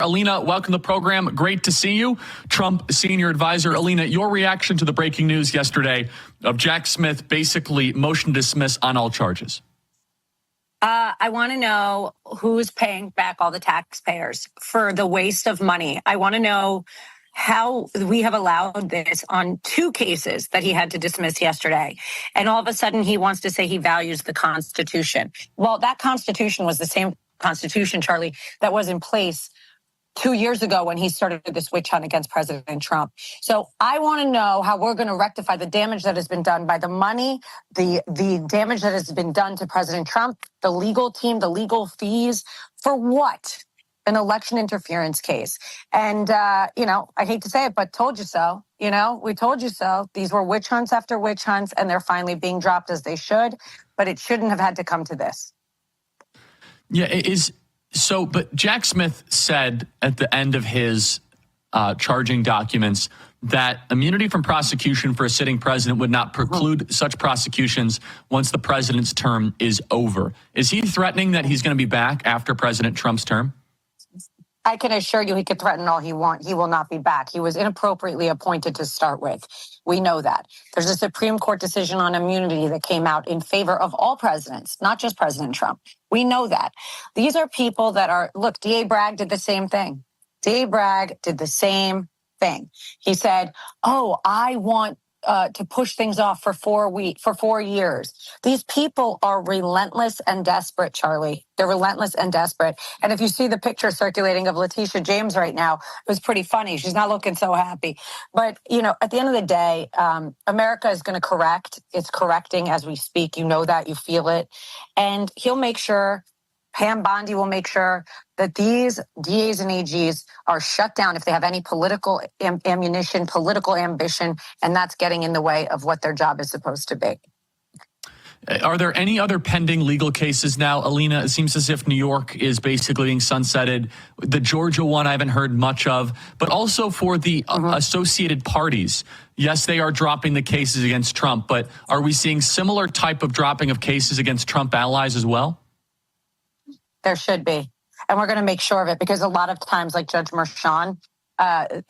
Alina, welcome to the program. Great to see you. Trump senior advisor. Alina, your reaction to the breaking news yesterday of Jack Smith basically motion to dismiss on all charges. I want to know who's paying back all the taxpayers for the waste of money. I want to know how we have allowed this on 2 cases that he had to dismiss yesterday. And all of a sudden he wants to say he values the Constitution. Well, that Constitution was the same Constitution, Charlie, that was in place 2 years ago when he started this witch hunt against President Trump. So I want to know how we're going to rectify the damage that has been done by the money, the damage that has been done to President Trump, the legal team, the legal fees, for what? An election interference case. And, I hate to say it, but told you so. We told you so. These were witch hunts after witch hunts, and they're finally being dropped as they should. But it shouldn't have had to come to this. Yeah, it is. So, but Jack Smith said at the end of his charging documents that immunity from prosecution for a sitting president would not preclude such prosecutions once the president's term is over. Is he threatening that he's going to be back after President Trump's term? I can assure you he could threaten all he wants. He will not be back. He was inappropriately appointed to start with. We know that. There's a Supreme Court decision on immunity that came out in favor of all presidents, not just President Trump. We know that. These are people that are, look, D.A. Bragg did the same thing. D.A. Bragg did the same thing. He said, I want to push things off for 4 years. These people are relentless and desperate, Charlie. They're relentless and desperate. And if you see the picture circulating of Letitia James right now, it was pretty funny. She's not looking so happy. But, at the end of the day, America is going to correct. It's correcting as we speak. You know that. You feel it. And he'll make sure, Pam Bondi will make sure that these DAs and AGs are shut down if they have any political ammunition, political ambition, and that's getting in the way of what their job is supposed to be. Are there any other pending legal cases now, Alina? It seems as if New York is basically being sunsetted. The Georgia one I haven't heard much of, but also for the associated parties. Yes, they are dropping the cases against Trump, but are we seeing similar type of dropping of cases against Trump allies as well? There should be. And we're going to make sure of it, because a lot of times, like Judge Merchan,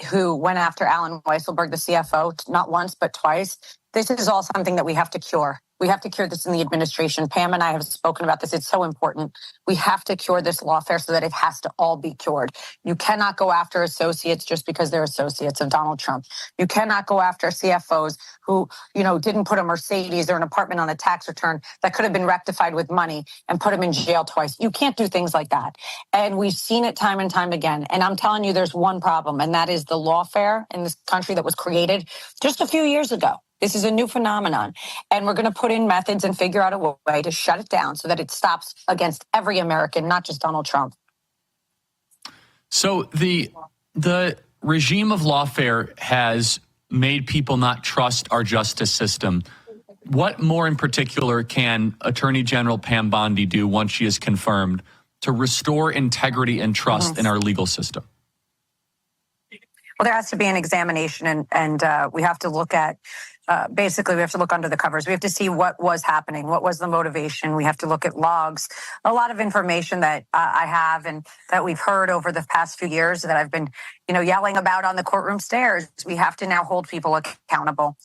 who went after Alan Weisselberg, the CFO, not once, but twice, this is all something that we have to cure. We have to cure this in the administration. Pam and I have spoken about this. It's so important. We have to cure this lawfare so that it has to all be cured. You cannot go after associates just because they're associates of Donald Trump. You cannot go after CFOs who, didn't put a Mercedes or an apartment on a tax return that could have been rectified with money and put them in jail twice. You can't do things like that. And we've seen it time and time again. And I'm telling you, there's one problem, and that is the lawfare in this country that was created just a few years ago. This is a new phenomenon, and we're going to put in methods and figure out a way to shut it down so that it stops against every American, not just Donald Trump. So the regime of lawfare has made people not trust our justice system. What more in particular can Attorney General Pam Bondi do once she is confirmed to restore integrity and trust in our legal system? Well, there has to be an examination, and we have to look at, basically, we have to look under the covers. We have to see what was happening, what was the motivation. We have to look at logs, a lot of information that I have and that we've heard over the past few years that I've been, yelling about on the courtroom stairs. We have to now hold people accountable.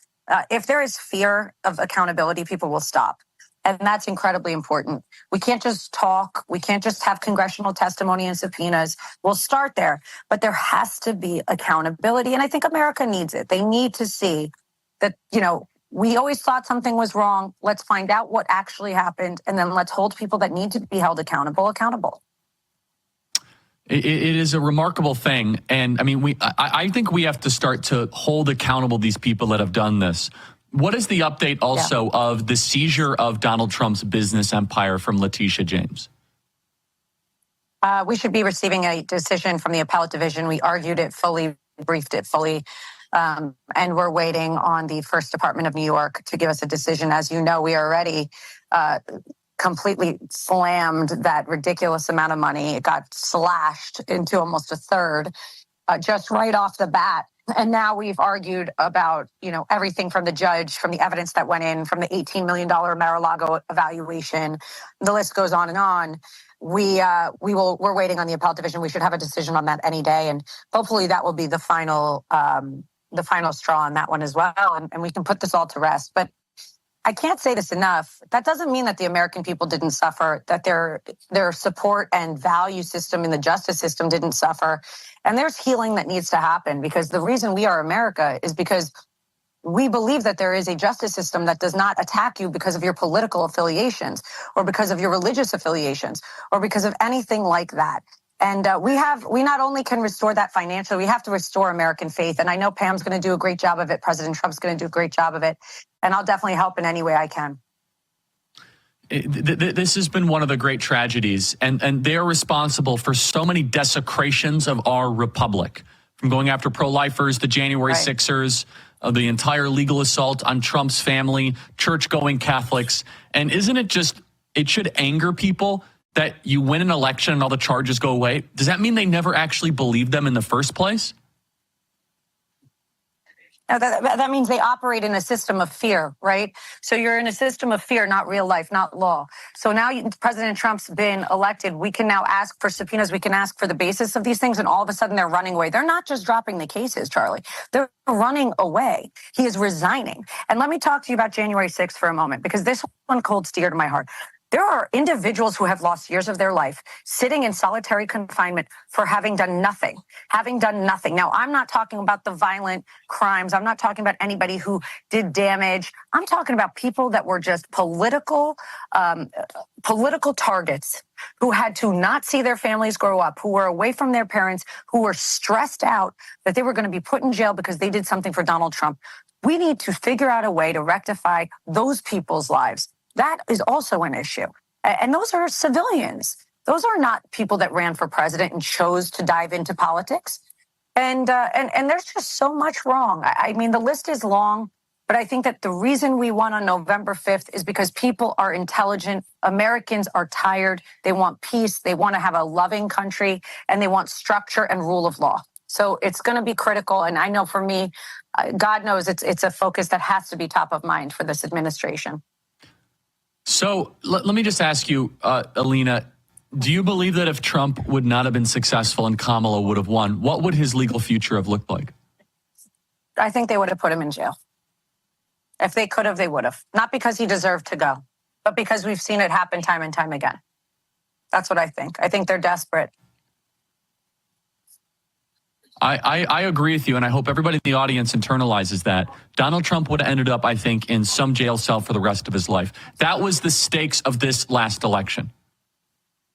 If there is fear of accountability, people will stop. And that's incredibly important. We can't just talk. We can't just have congressional testimony and subpoenas. We'll start there, but there has to be accountability. And I think America needs it. They need to see that, we always thought something was wrong. Let's find out what actually happened. And then let's hold people that need to be held accountable. It is a remarkable thing. And I think we have to start to hold accountable these people that have done this. What is the update also of the seizure of Donald Trump's business empire from Letitia James? We should be receiving a decision from the appellate division. We argued it fully, briefed it fully, and we're waiting on the First Department of New York to give us a decision. As you know, we already completely slammed that ridiculous amount of money. It got slashed into almost a third just right off the bat. And now we've argued about, everything from the judge, from the evidence that went in, from the $18 million Mar-a-Lago evaluation. The list goes on and on. We're waiting on the appellate division. We should have a decision on that any day, and hopefully that will be the final straw on that one as well, and we can put this all to rest. But I can't say this enough. That doesn't mean that the American people didn't suffer, that their support and value system in the justice system didn't suffer. And there's healing that needs to happen, because the reason we are America is because we believe that there is a justice system that does not attack you because of your political affiliations or because of your religious affiliations or because of anything like that. And we not only can restore that financially, we have to restore American faith. And I know Pam's going to do a great job of it. President Trump's going to do a great job of it. And I'll definitely help in any way I can. This has been one of the great tragedies, and they're responsible for so many desecrations of our republic, from going after pro-lifers, the January 6ers, the entire legal assault on Trump's family, church-going Catholics. And isn't it just, it should anger people that you win an election and all the charges go away? Does that mean they never actually believed them in the first place? No, that means they operate in a system of fear, right? So you're in a system of fear, not real life, not law. So now President Trump's been elected. We can now ask for subpoenas. We can ask for the basis of these things. And all of a sudden they're running away. They're not just dropping the cases, Charlie. They're running away. He is resigning. And let me talk to you about January 6th for a moment, because this one cold dear to my heart. There are individuals who have lost years of their life sitting in solitary confinement for having done nothing. Now, I'm not talking about the violent crimes. I'm not talking about anybody who did damage. I'm talking about people that were just political targets, who had to not see their families grow up, who were away from their parents, who were stressed out that they were going to be put in jail because they did something for Donald Trump. We need to figure out a way to rectify those people's lives. That is also an issue. And those are civilians. Those are not people that ran for president and chose to dive into politics. And there's just so much wrong. I mean, the list is long, but I think that the reason we won on November 5th is because people are intelligent. Americans are tired. They want peace. They want to have a loving country, and they want structure and rule of law. So it's going to be critical. And I know for me, God knows it's a focus that has to be top of mind for this administration. So let me just ask you, Alina, do you believe that if Trump would not have been successful and Kamala would have won, what would his legal future have looked like? I think they would have put him in jail. If they could have, they would have. Not because he deserved to go, but because we've seen it happen time and time again. That's what I think. I think they're desperate. I agree with you, and I hope everybody in the audience internalizes that. Donald Trump would have ended up, I think, in some jail cell for the rest of his life. That was the stakes of this last election.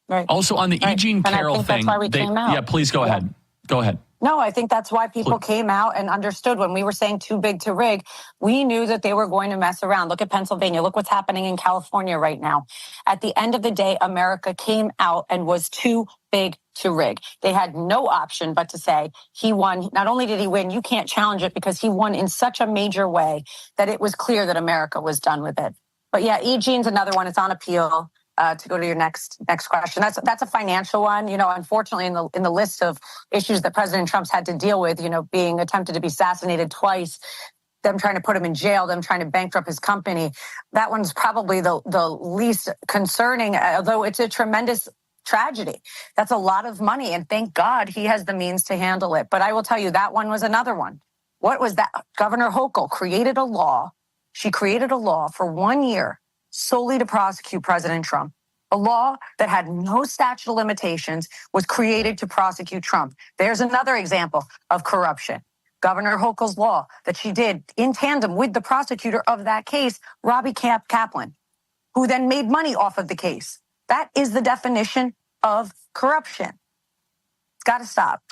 Right. Also, on the E. Jean Carroll thing, that's why we came out. Yeah, please go ahead. Go ahead. No, I think that's why people came out and understood when we were saying too big to rig. We knew that they were going to mess around. Look at Pennsylvania. Look what's happening in California right now. At the end of the day, America came out and was too big to rig. They had no option but to say he won. Not only did he win, you can't challenge it because he won in such a major way that it was clear that America was done with it. But yeah, E. Jean's another one. It's on appeal. To go to your next question, that's a financial one. You know, unfortunately, in the list of issues that President Trump's had to deal with, you know, being attempted to be assassinated twice, them trying to put him in jail, them trying to bankrupt his company, that one's probably the least concerning. Although it's a tremendous tragedy, that's a lot of money, and thank God he has the means to handle it. But I will tell you, that one was another one. What was that? Governor Hochul created a law. She created a law for 1 year solely to prosecute President Trump. A law that had no statute of limitations was created to prosecute Trump. There's another example of corruption. Governor Hochul's law that she did in tandem with the prosecutor of that case, Robbie Kaplan, who then made money off of the case. That is the definition of corruption. It's got to stop.